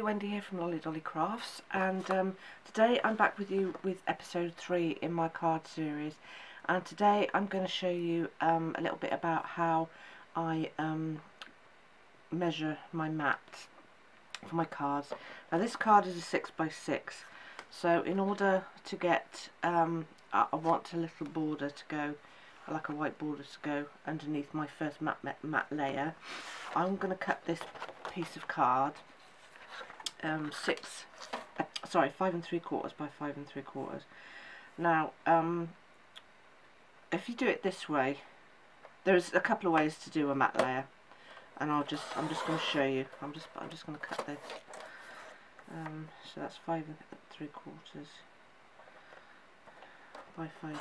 Wendy here from Lolly Dolly Crafts, and today I'm back with you with episode 3 in my card series, and today I'm going to show you a little bit about how I measure my mat for my cards. Now this card is a 6x6, so in order to get, I want a little border to go, like a white border to go underneath my first mat layer. I'm going to cut this piece of card 5 3/4 by 5 3/4. Now if you do it this way, there's a couple of ways to do a mat layer, and I'm just going to show you. I'm just going to cut this. So that's 5 3/4 by 5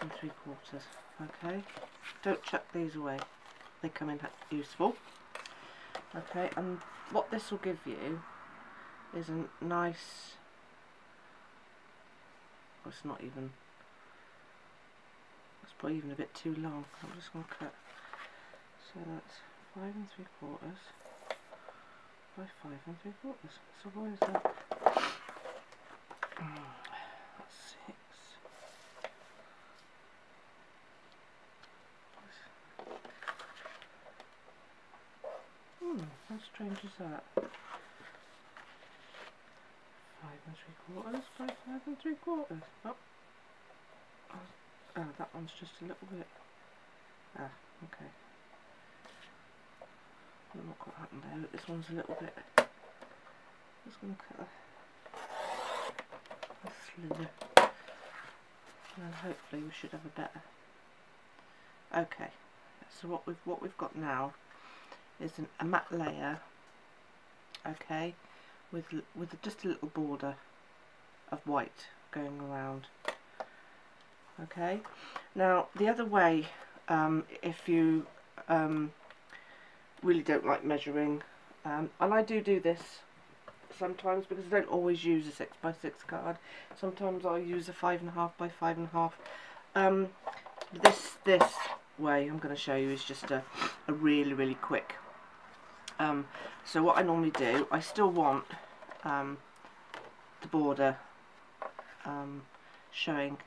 3/4. Okay, don't chuck these away, they come in useful. Okay, and what this will give you is a nice, well, it's not even, it's probably even a bit too long. I'm just going to cut, so that's 5 3/4 by 5 3/4. So what is that? That's 6. How strange is that? 5 3/4 by 5 3/4. Oh, that one's just a little bit. Okay. I don't know what happened there, but this one's a little bit. Just going to cut a slither, and then hopefully we should have a better. Okay. So what we've got now is a mat layer, okay, with just a little border of white going around. Okay, now the other way, if you really don't like measuring, and I do this sometimes because I don't always use a 6x6 card. Sometimes I use a 5.5 by 5.5. This way I'm going to show you is just a really quick. So what I normally do, I still want the border showing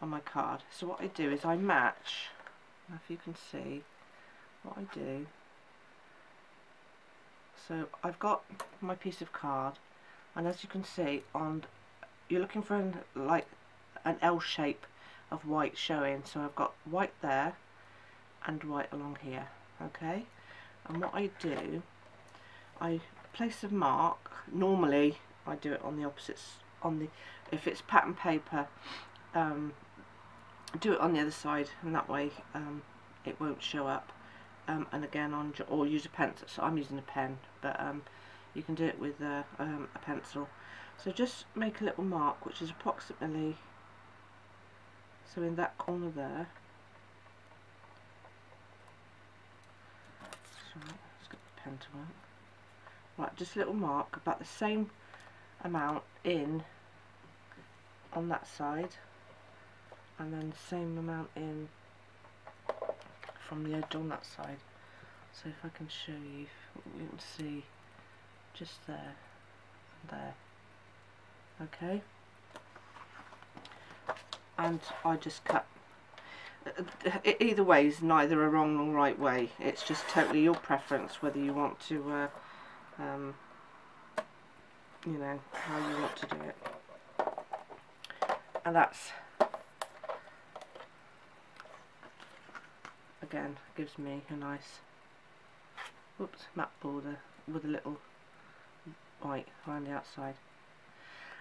on my card. So what I do is I match, if you can see what I do. So I've got my piece of card, and as you can see, you're looking for like an L shape of white showing. So I've got white there and white along here. Okay. And what I do, I place a mark. Normally I do it on the opposites, if it's pattern paper, do it on the other side, and that way it won't show up. And again, or use a pencil. So I'm using a pen, but you can do it with a pencil. So just make a little mark, which is approximately, so in that corner there. Let's get the pen to work. Right, just a little mark, about the same amount in on that side, and then the same amount in from the edge on that side. So if I can show you, you can see just there and there. Okay, and I just cut. Either way is neither a wrong nor right way. It's just totally your preference whether you want to, you know, how you want to do it. And that's, again, gives me a nice, mat border with a little white around the outside.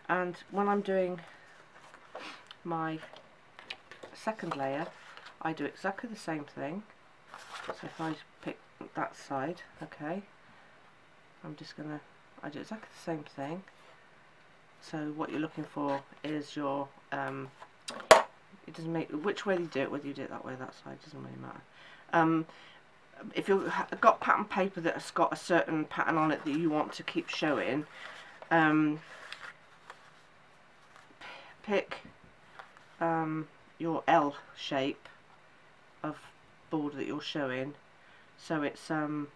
And when I'm doing my second layer, I do exactly the same thing. So if I pick that side, okay, I do exactly the same thing. So what you're looking for is your, it doesn't make, which way you do it, whether you do it that way or that side, doesn't really matter. If you've got pattern paper that's got a certain pattern on it that you want to keep showing, pick your L shape of border that you're showing. So it's the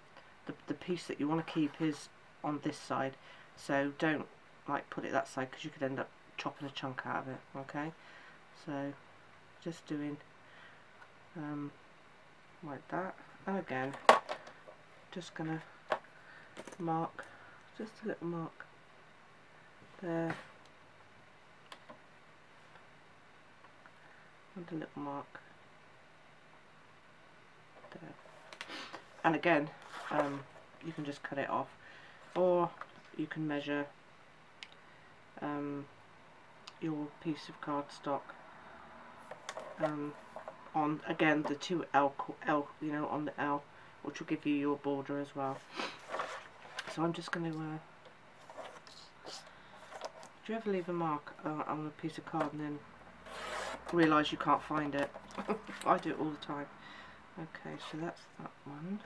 piece that you want to keep is on this side, so don't like put it that side because you could end up chopping a chunk out of it. Okay, so just doing like that, and again just gonna mark just a little mark there and a little mark there, and again you can just cut it off, or you can measure your piece of cardstock on again the 2L, you know, on the L, which will give you your border as well. So I'm just going to do you ever leave a mark on a piece of card and then realise you can't find it? I do it all the time. Okay, so that's that one.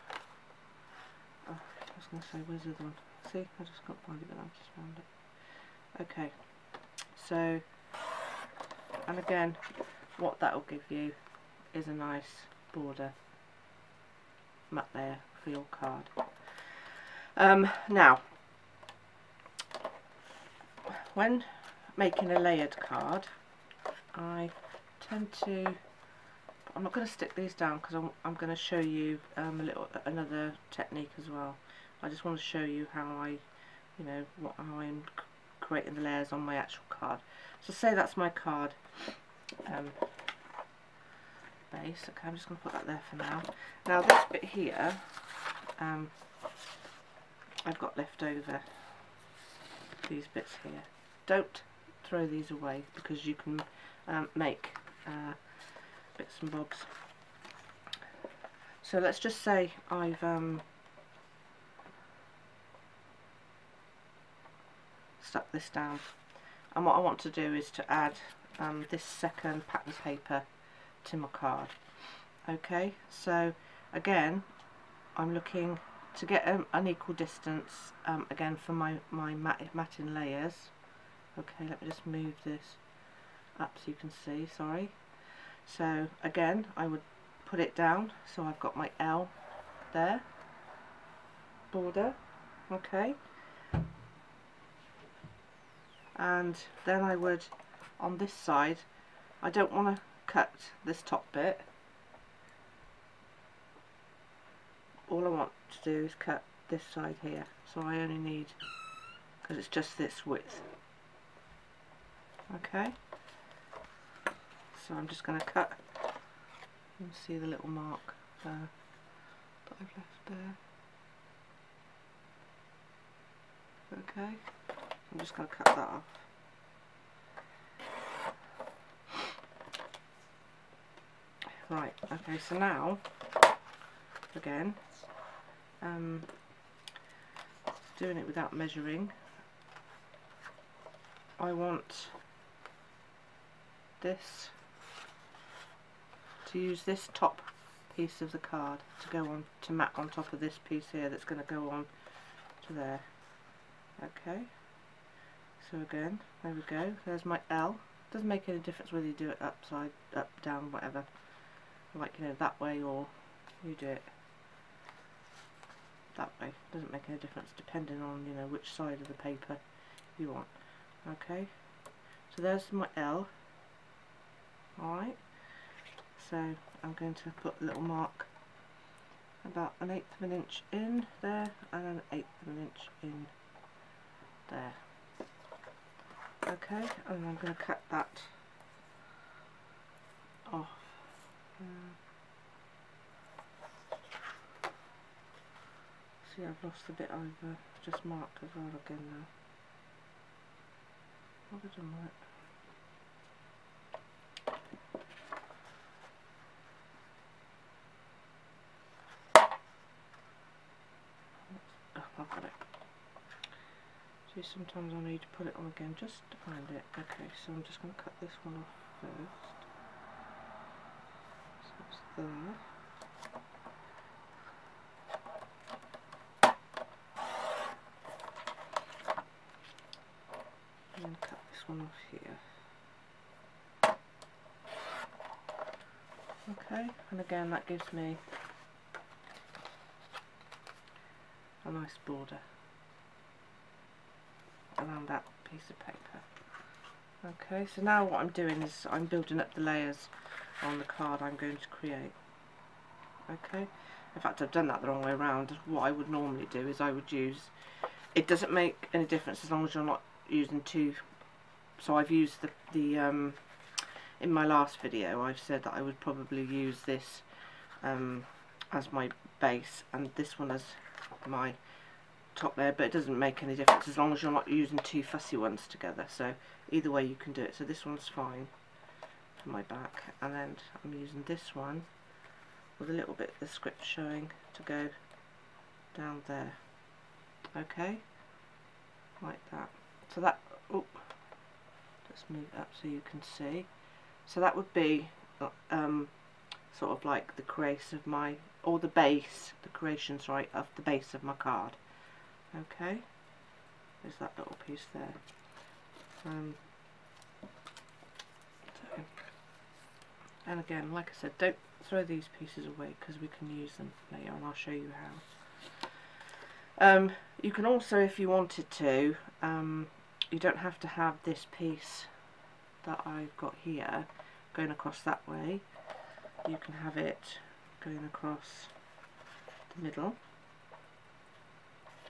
Oh, I was going to say, where's the other one? See, I just can't find it, but I've just found it. Okay, so, and again, what that will give you is a nice border matte layer for your card. Now, when making a layered card, I tend to, I'm not going to stick these down because I'm going to show you another technique as well. I just want to show you how how I'm creating the layers on my actual card. So say that's my card base. Okay, I'm just going to put that there for now. Now this bit here, I've got left over these bits here. Don't throw these away because you can make bits and bobs. So let's just say I've stuck this down, and what I want to do is to add this second pattern paper to my card. Okay, so again I'm looking to get an equal distance again for my matting layers. Okay, let me just move this up so you can see, sorry. So again I would put it down, so I've got my L there, border, okay, and then I would, on this side, I don't want to cut this top bit. All I want to do is cut this side here, so I only need, because it's just this width. Okay, so I'm just going to cut, you can see the little mark that I've left there. Okay, I'm just going to cut that off. Right, okay, so now, again, doing it without measuring, I want this, to use this top piece of the card to go on, to mat on top of this piece here that's going to go on to there. Okay, so again, there we go, there's my L. Doesn't make any difference whether you do it upside, up, down, whatever, like, you know, that way, or you do it that way. Doesn't make any difference depending on, you know, which side of the paper you want. Okay, so there's my L. Alright, so I'm going to put a little mark about 1/8 of an inch in there and an 1/8 of an inch in there. Okay, and I'm going to cut that off. See, I've lost the bit I've just marked as well again now. What have I done with it? Oh, I've got it. See, sometimes I need to put it on again just to find it. Okay, so I'm just going to cut this one off first. So it's there. And then cut this one off here. Okay, and again that gives me a nice border. around that piece of paper. Okay, so now what I'm doing is I'm building up the layers on the card I'm going to create. Okay, in fact I've done that the wrong way around. What I would normally do is I would use, it doesn't make any difference as long as you're not using two. So I've used the in my last video I've said that I would probably use this as my base and this one as my top layer, but it doesn't make any difference as long as you're not using two fussy ones together. So either way you can do it. So this one's fine for my back, and then I'm using this one with a little bit of the script showing to go down there. Okay, like that. So that, oh, let's move it up so you can see. So that would be sort of like the crease of my, or the base, the creation, sorry, of the base of my card. Okay, there's that little piece there. And again, like I said, don't throw these pieces away because we can use them later, and I'll show you how. You can also, if you wanted to, you don't have to have this piece that I've got here going across that way. You can have it going across the middle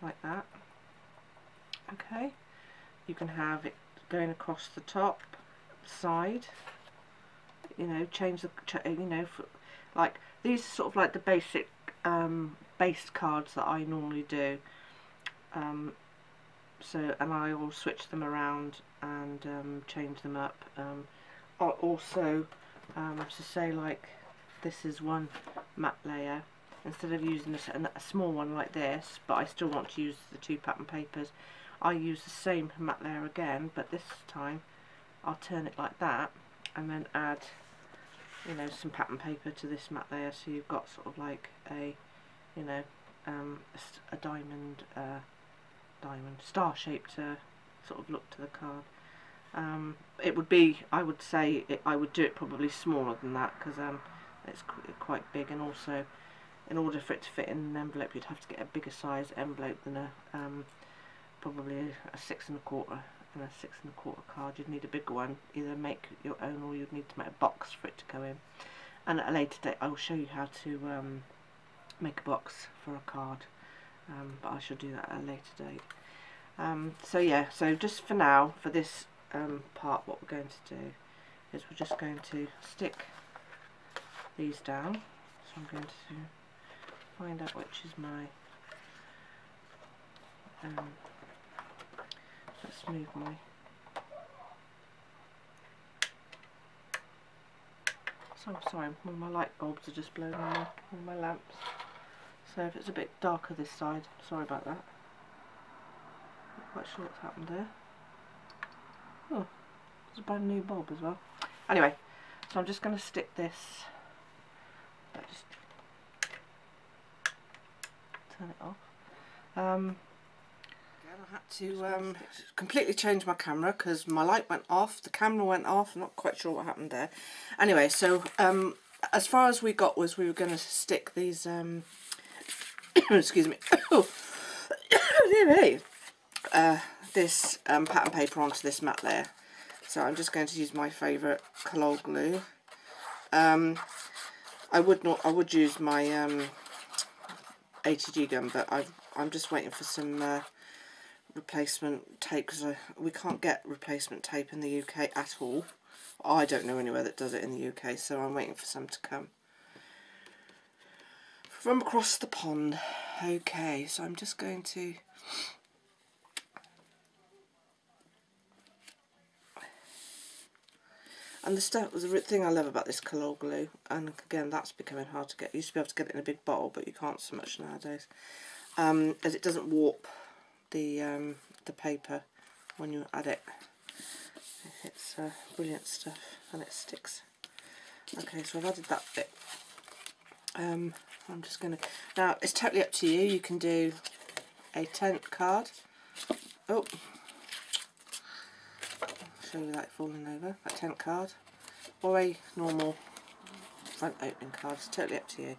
like that. Okay, you can have it going across the top side, you know, change the you know, like these are sort of like the basic base cards that I normally do. So, and I will switch them around and change them up. Also, to say, like, this is one matte layer, instead of using a small one like this, but I still want to use the two pattern papers, I use the same matte layer again, but this time I'll turn it like that and then add, you know, some pattern paper to this matte layer, so you've got sort of like a, you know, a diamond star-shaped sort of look to the card. It would be, I would say, I would do it probably smaller than that because it's quite big, and also in order for it to fit in an envelope you'd have to get a bigger size envelope than a probably a 6 1/4 and a 6 1/4 card. You'd need a bigger one, either make your own or you'd need to make a box for it to go in. And at a later date I will show you how to make a box for a card, but I shall do that at a later date. So yeah, so just for now, for this part, what we're going to do is we're just going to stick these down. So I'm going to find out which is my, let's move my, so sorry, my light bulbs are just blowing on my lamps, so if it's a bit darker this side, sorry about that. Not quite sure what's happened there. Oh, it's a brand new bulb as well. Anyway, so I'm just going to stick this, just turn it off. Again, I had to completely change my camera because my light went off, the camera went off, I'm not quite sure what happened there. Anyway, so as far as we got was we were going to stick these, excuse me, oh, dear me. This pattern paper onto this matte layer. So I'm just going to use my favourite Collol glue. I would use my 80G gun, but I'm just waiting for some replacement tape because we can't get replacement tape in the UK at all. I don't know anywhere that does it in the UK, so I'm waiting for some to come from across the pond. Okay, so I'm just going to and the stuff was the thing I love about this Collol glue, and again that's becoming hard to get. You used to be able to get it in a big bottle, but you can't so much nowadays. As it doesn't warp the paper when you add it. It's brilliant stuff, and it sticks. Okay, so I've added that bit. I'm just going to, now it's totally up to you. You can do a tent card. Oh, show you that falling over, that tent card, or a normal front opening card. It's totally up to you.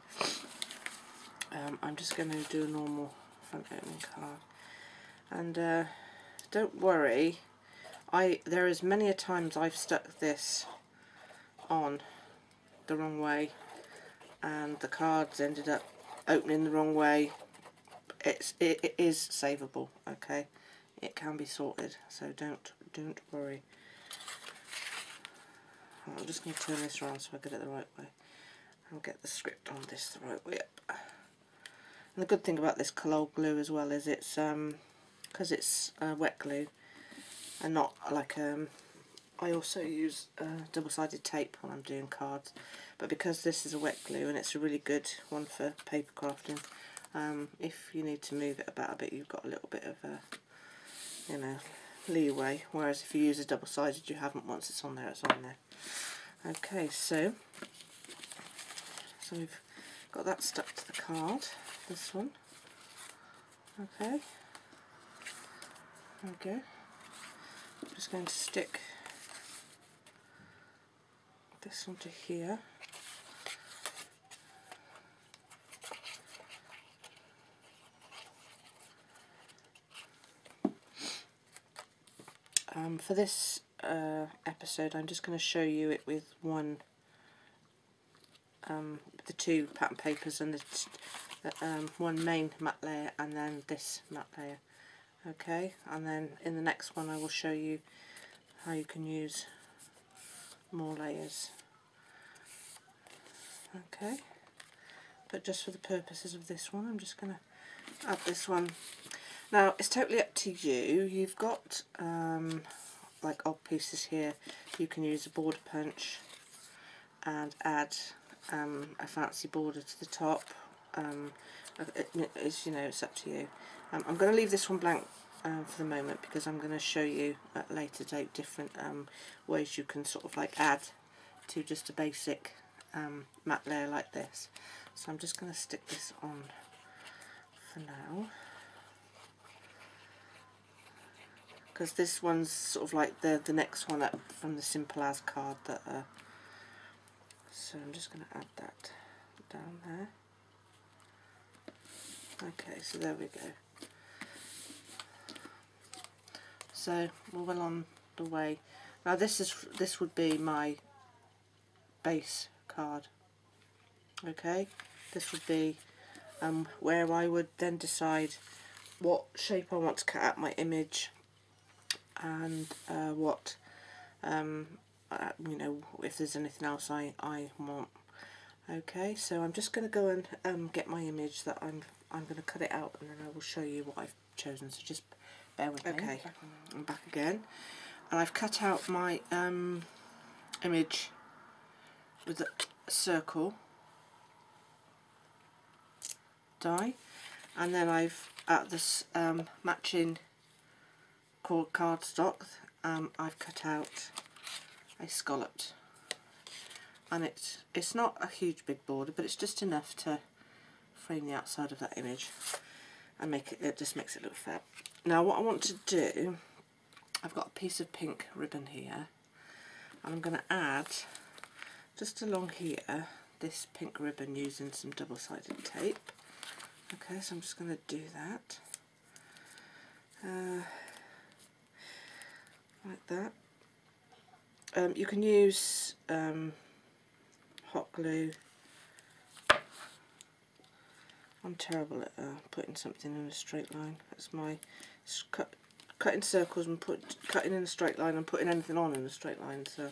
I'm just going to do a normal front opening card, and don't worry, there is many a times I've stuck this on the wrong way and the cards ended up opening the wrong way. It is savable, okay? It can be sorted, so don't worry. I'm just going to turn this around so I get it the right way. I'll get the script on this the right way up. And the good thing about this Collol glue as well is it's because it's wet glue and not like I also use double-sided tape when I'm doing cards, but because this is a wet glue and it's a really good one for paper crafting, if you need to move it about a bit, you've got a little bit of you know, leeway, whereas if you use a double-sided you haven't. Once it's on there, it's on there. Okay, so we've got that stuck to the card, this one. Okay, there we go. I'm just going to stick this onto here. For this episode, I'm just going to show you it with the two pattern papers and the one main matte layer and then this matte layer. Okay, and then in the next one I will show you how you can use more layers. Okay, but just for the purposes of this one, I'm just going to add this one. Now it's totally up to you. You've got like odd pieces here. You can use a border punch and add a fancy border to the top. It's, you know, it's up to you. I'm going to leave this one blank for the moment because I'm going to show you at a later date different ways you can sort of like add to just a basic matte layer like this. So I'm just going to stick this on for now, because this one's sort of like the next one up from the Simple As card that so I'm just going to add that down there. Okay, so there we go. So we're well on the way. Now this would be my base card. Okay, this would be where I would then decide what shape I want to cut out my image and what you know, if there's anything else I want. Okay, so I'm just going to go and get my image that I'm going to cut it out, and then I will show you what I've chosen, so just bear with me. Okay, I'm back again, and I've cut out my image with a circle die, and then I've at this matching cardstock I've cut out a scalloped, and it's not a huge big border, but it's just enough to frame the outside of that image and make it just makes it look fab. Now what I want to do, I've got a piece of pink ribbon here, and I'm going to add just along here this pink ribbon using some double-sided tape. Okay, so I'm just going to do that like that. You can use hot glue. I'm terrible at putting something in a straight line. That's my cutting circles and cutting in a straight line and putting anything on in a straight line. So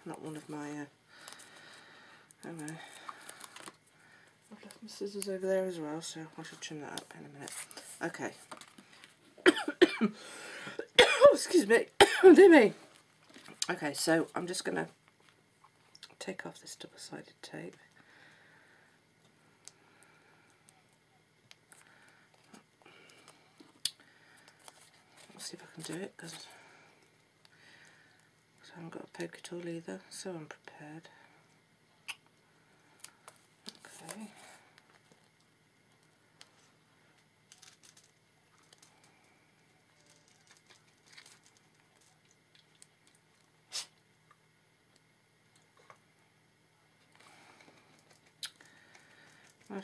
not one of my. I don't know. I've left my scissors over there as well, so I should trim that up in a minute. Okay. Oh, excuse me. Dear me. Okay, so I'm just going to take off this double-sided tape. Let's see if I can do it, because I haven't got a poker tool either, so I'm prepared. Okay.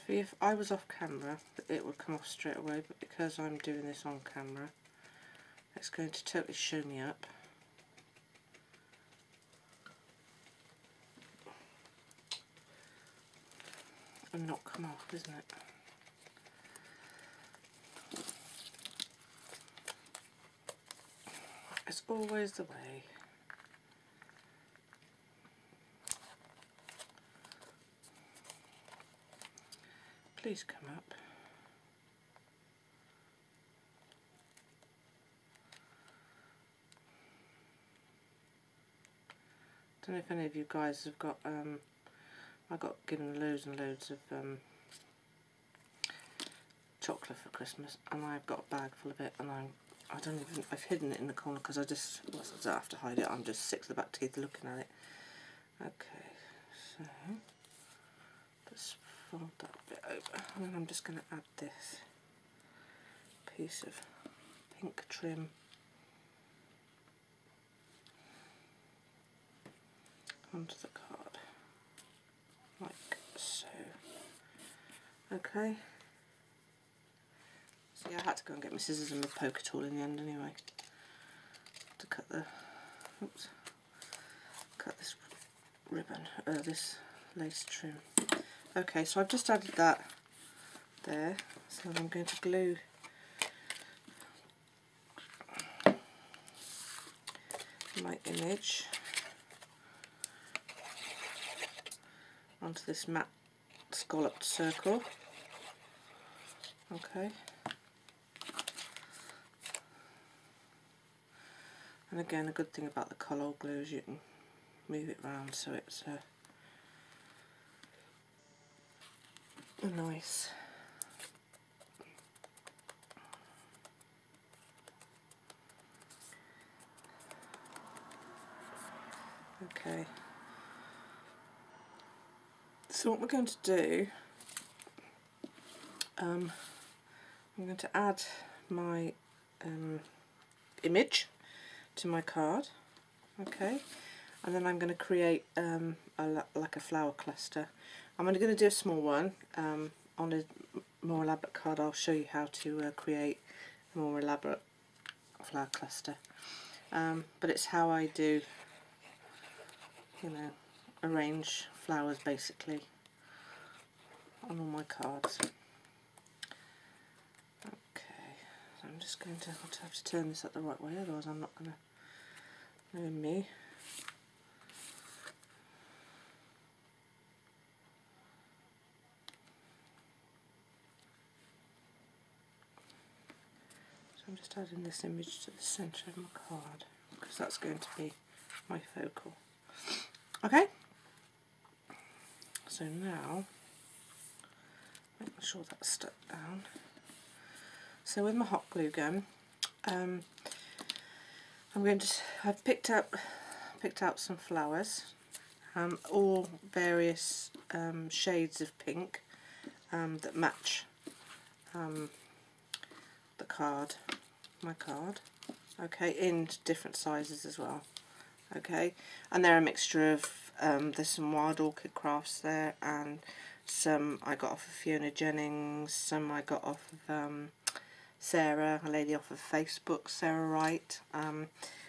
If I was off camera, it would come off straight away, but because I'm doing this on camera, it's going to totally show me up. And not come off, isn't it? It's always the way. Please come up. Don't know if any of you guys have got I got given loads and loads of chocolate for Christmas, and I've got a bag full of it, and I've hidden it in the corner because I don't have to hide it. I'm just sick to the back teeth looking at it. Okay, so let's fold that bit over, and then I'm just going to add this piece of pink trim onto the card, like so. Okay. So yeah, I had to go and get my scissors and my poker tool in the end anyway to cut this ribbon, this lace trim. Okay, so I've just added that there, so I'm going to glue my image onto this matte scalloped circle. Okay. And again, a good thing about the Collall glue is you can move it around so it's a nice okay. So what we're going to do, I'm going to add my image to my card, okay, and then I'm going to create like a flower cluster. I'm only going to do a small one. On a more elaborate card I'll show you how to create a more elaborate flower cluster, but it's how I do, you know, arrange flowers basically on all my cards. Okay, so I'm just going to have to turn this up the right way, otherwise I'm not going to know me. So I'm just adding this image to the centre of my card because that's going to be my focal. Okay, so now making sure that's stuck down. So with my hot glue gun, I've picked out some flowers, all various shades of pink that match the card, my card. Okay, in different sizes as well. Okay, and they're a mixture of there's some Wild Orchid Crafts there, and some I got off of Fiona Jennings, some I got off of Sarah, a lady off of Facebook, Sarah Wright.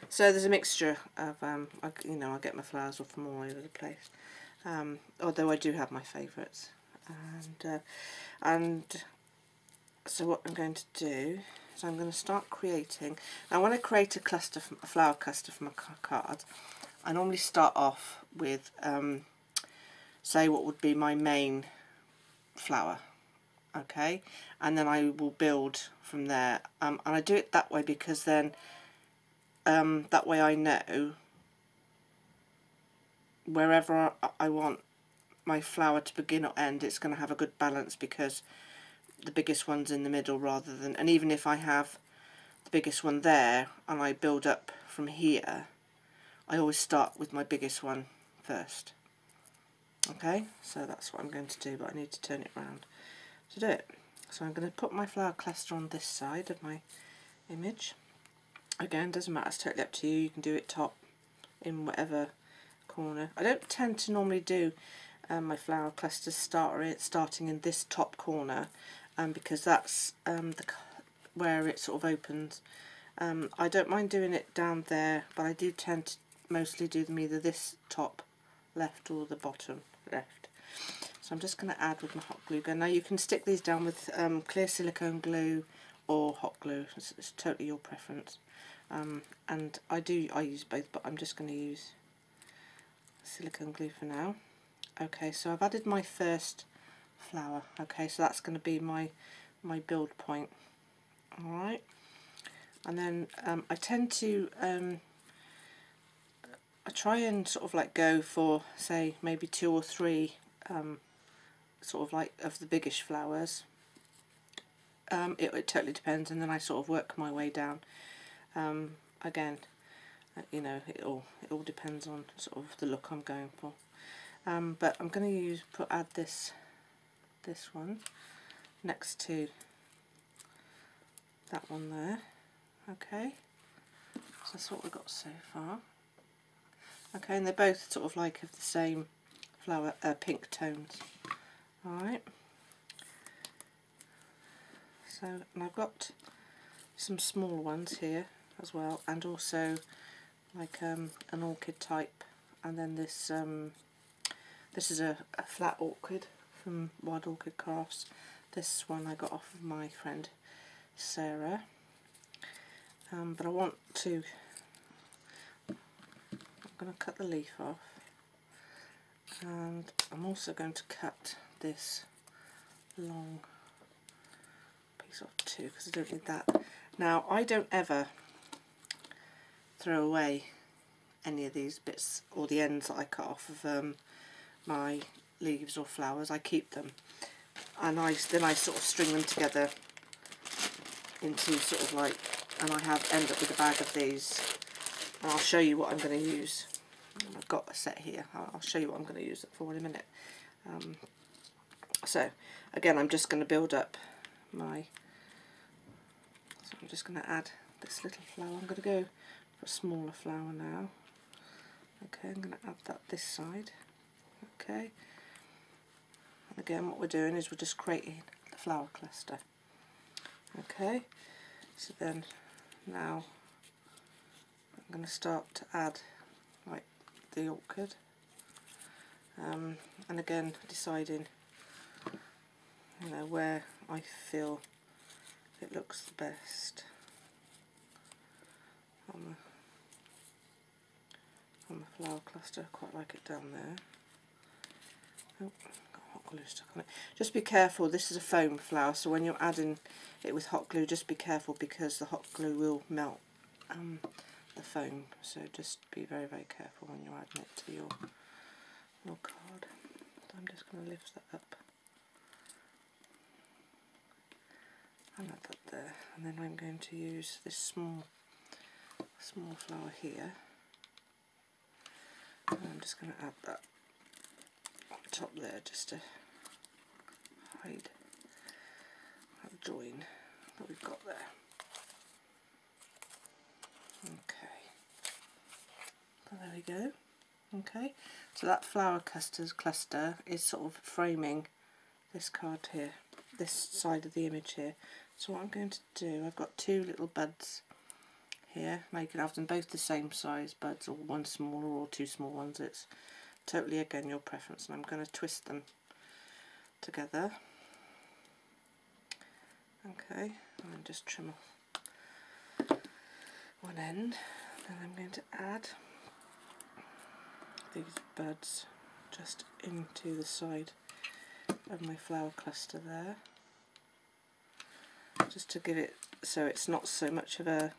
So there's a mixture of, you know, I get my flowers from all over the place. Although I do have my favourites. And so what I'm going to do is I'm going to start creating. Now when I create a flower cluster for my card, I normally start off with, say what would be my main flower. Okay, and then I will build from there, and I do it that way because then that way I know wherever I want my flower to begin or end, it's going to have a good balance because the biggest one's in the middle rather than, and even if I have the biggest one there and I build up from here, I always start with my biggest one first. Okay, so that's what I'm going to do, but I need to turn it around to do it. So I'm going to put my flower cluster on this side of my image. Again, doesn't matter, it's totally up to you. You can do it top in whatever corner. I don't tend to normally do my flower clusters starting in this top corner, because that's where it sort of opens. I don't mind doing it down there, but I do tend to mostly do them either this top left or the bottom left. So I'm just going to add with my hot glue gun. Now you can stick these down with clear silicone glue or hot glue. It's totally your preference. And I use both, but I'm just going to use silicone glue for now. Okay, so I've added my first flower. Okay, so that's going to be my build point. All right, and then I tend to I try and sort of like go for, say, maybe 2 or 3 sort of like of the biggish flowers. It totally depends, and then I sort of work my way down. Again, you know, it all depends on sort of the look I'm going for. But I'm going to add this one next to that one there. Okay, so that's what we've got so far. Okay, and they're both sort of like of the same flower, pink tones. Alright, so, and I've got some small ones here as well, and also like an orchid type, and then this is a flat orchid from Wild Orchid Crafts. This one I got off of my friend Sarah, but I want to, I'm going to cut the leaf off, and I'm also going to cut this long piece off too, because I don't need that. Now, I don't ever throw away any of these bits or the ends that I cut off of my leaves or flowers. I keep them, and then I sort of string them together into sort of like, and I end up with a bag of these, and I'll show you what I'm going to use. I've got a set here. I'll show you what I'm going to use it for in a minute. So again, I'm just going to build up my, so I'm just going to add this little flower. I'm going to go for a smaller flower now. Okay, I'm going to add that this side. Okay, and again what we're doing is we're just creating the flower cluster. Okay, so then now I'm going to start to add like the orchid, and again deciding, you know, where I feel it looks the best on the flower cluster. I quite like it down there. Oh, got hot glue stuck on it. Just be careful, this is a foam flower, so when you're adding it with hot glue, just be careful because the hot glue will melt the foam, so just be very, very careful when you're adding it to your card. So I'm just going to lift that up and add that there, and then I'm going to use this small flower here, and I'm just going to add that on top there just to hide that join that we've got there. Okay, so there we go. Okay, so that flower cluster is sort of framing this card here, this side of the image here. So what I'm going to do, I've got 2 little buds here. Now you can have them both the same size buds, or one smaller or 2 small ones. It's totally again your preference, and I'm going to twist them together. Okay, and just trim off one end, and I'm going to add these buds just into the side of my flower cluster there, just to give it so it's not so much of a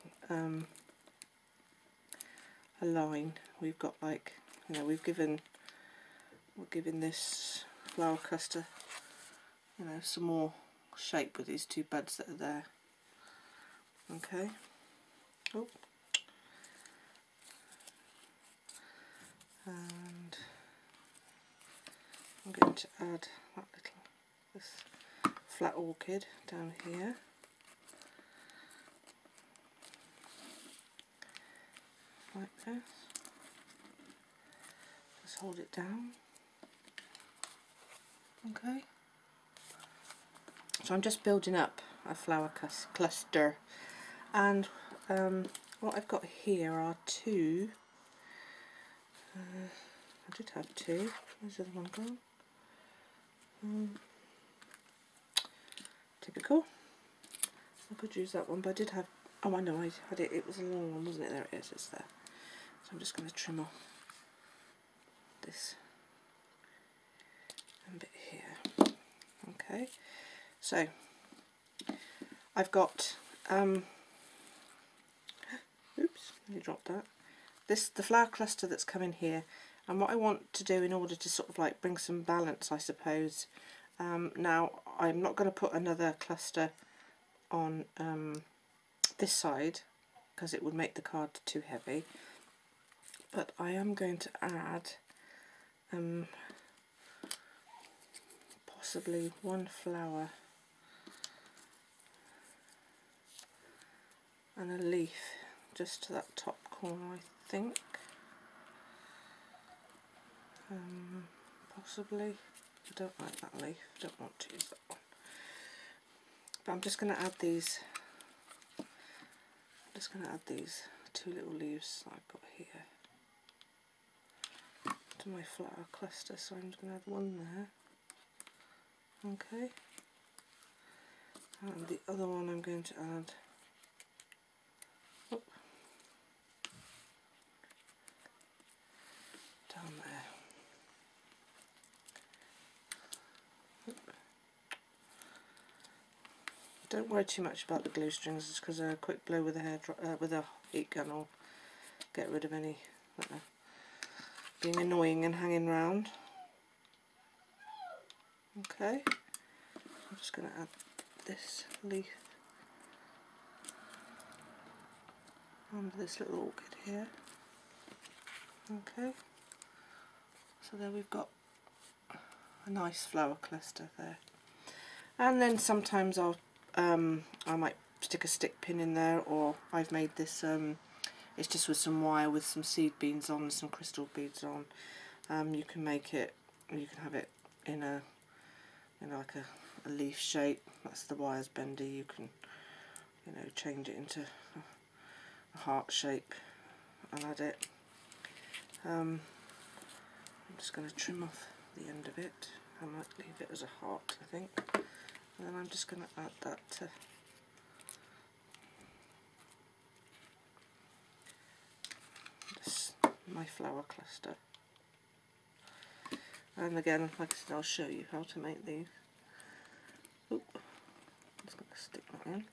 line. We've got, like, you know, we're giving this flower cluster, you know, some more shape with these 2 buds that are there. Okay. Oh. And I'm going to add this flat orchid down here. Like this. Just hold it down. Okay, so I'm just building up a flower cluster, and what I've got here are two. I did have two. Where's the other one gone? Typical. I could use that one, but I did have. Oh, I know, I had it. It was a long one, wasn't it? There it is. It's there. So I'm just going to trim off this bit here. Okay. So I've got. Oops, you dropped that. The flower cluster that's coming here, and what I want to do in order to sort of like bring some balance, I suppose. Now I'm not going to put another cluster on this side because it would make the card too heavy, but I am going to add possibly one flower and a leaf just to that top corner, I think. Possibly. I don't like that leaf, I don't want to use that one. But I'm just going to add these. I'm just going to add these two little leaves that I've got here to my flower cluster. So I'm just going to add one there. Okay. And the other one I'm going to add. Oh, down there. Don't worry too much about the glue strings, just because a quick blow with a with a heat gun will get rid of any being annoying and hanging round. Okay, I'm just going to add this leaf under this little orchid here. Okay, so there we've got a nice flower cluster there. And then sometimes I might stick a stick pin in there, or I've made this, it's just with some wire with some seed beads on and some crystal beads on. You can make it, you can have it in a, like a leaf shape. That's the wire's bendy. You can, change it into a heart shape and add it. I'm just going to trim off the end of it. I might leave it as a heart, I think. And then I'm just going to add that to this, my flower cluster. And again, like I said, I'll show you how to make these. Oop, I'm just going to stick that in.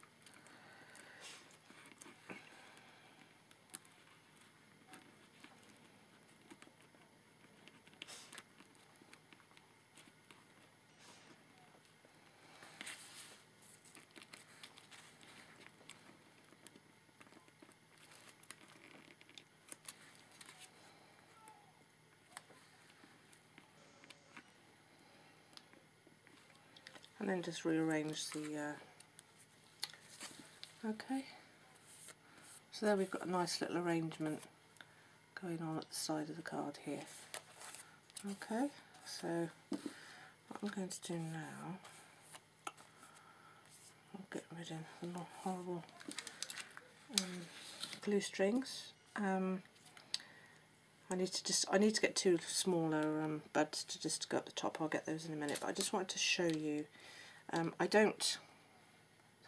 And then just rearrange the okay, so there we've got a nice little arrangement going on at the side of the card here. Okay, so what I'm going to do now, I'll get rid of the horrible glue strings. I need to get two smaller buds to just go up the top. I'll get those in a minute, but I just wanted to show you. I don't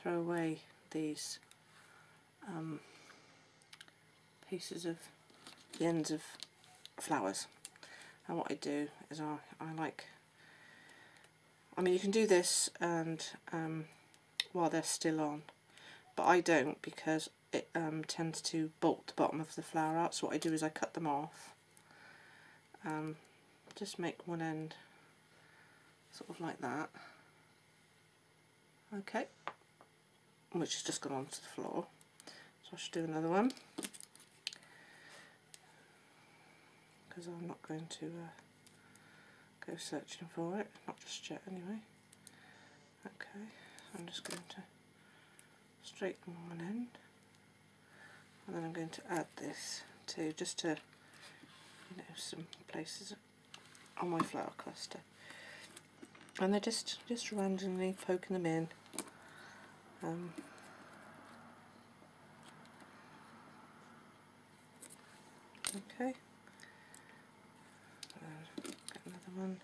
throw away these pieces of the ends of flowers, and what I do is I like. I mean, you can do this and while they're still on, but I don't, because it tends to bulk the bottom of the flower out. So what I do is I cut them off. Just make one end sort of like that. Okay, which has just gone onto the floor. So I should do another one, because I'm not going to go searching for it, not just yet anyway. Okay, so I'm just going to straighten one end, and then I'm going to add this to, just to, some places on my flower cluster. and they're just randomly poking them in. Okay, get another one.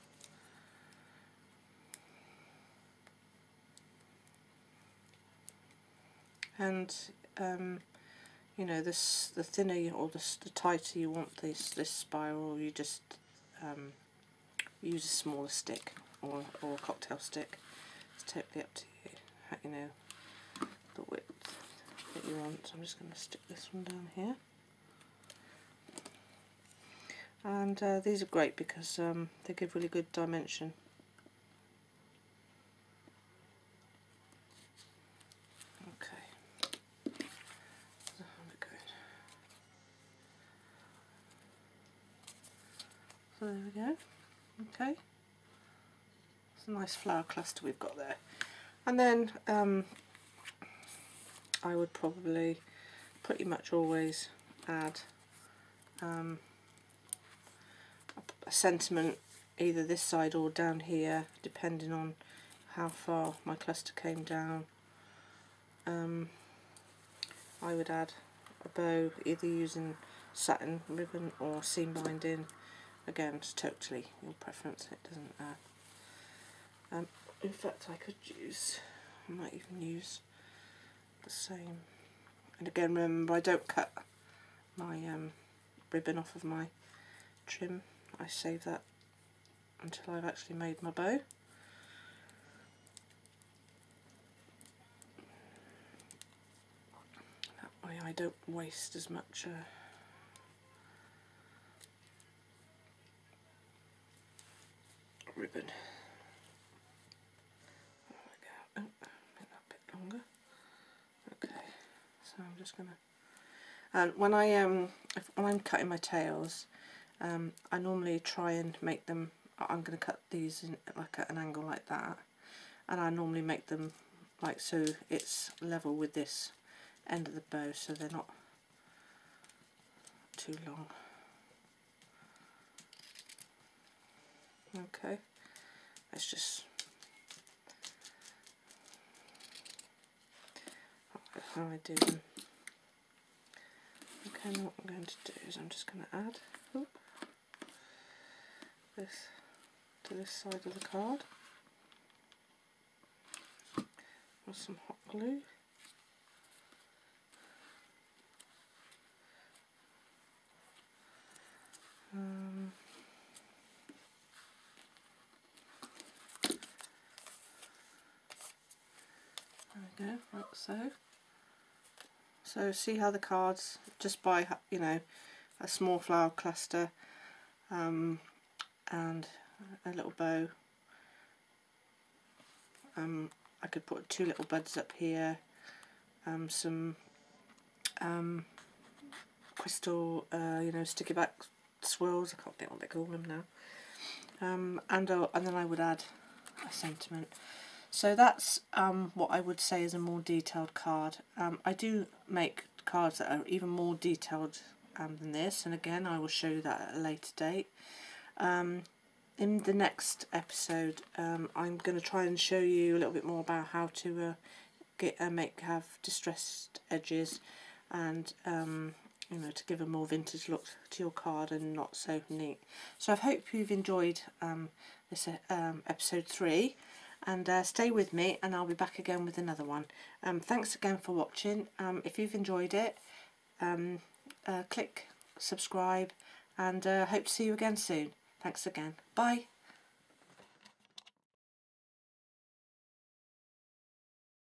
And you know, the thinner or the tighter you want this spiral, you just use a smaller stick or a cocktail stick. It's totally up to you, you know, the width that you want. So I'm just going to stick this one down here. And these are great because they give really good dimension. Okay, so there we go. Okay, it's a nice flower cluster we've got there. And then I would probably pretty much always add a sentiment either this side or down here, depending on how far my cluster came down. I would add a bow either using satin ribbon or seam binding. Again, it's totally your preference, it doesn't in fact I might even use the same. And again, remember, I don't cut my ribbon off of my trim. I save that until I've actually made my bow. That way I don't waste as much ribbon. There we go. Oh, make that a bit longer. Okay, so I'm just gonna. And when I'm cutting my tails, I normally try and make them. I'm going to cut these in like at an angle like that, and I normally make them like so it's level with this end of the bow, so they're not too long. Okay, let's just how I do them. Okay, and what I'm going to do is I'm just going to add this to this side of the card with some hot glue. There we go, like so. So see how the cards, just by, you know, a small flower cluster and a little bow. I could put 2 little buds up here, some crystal, you know, sticky back swirls. I can't think what they call them now. And then I would add a sentiment. So that's what I would say is a more detailed card. I do make cards that are even more detailed than this, and again I will show you that at a later date. In the next episode I'm going to try and show you a little bit more about how to have distressed edges and you know, to give a more vintage look to your card and not so neat. So I hope you've enjoyed this episode 3. And stay with me and I'll be back again with another one. Thanks again for watching. If you've enjoyed it, click subscribe and hope to see you again soon. Thanks again. Bye.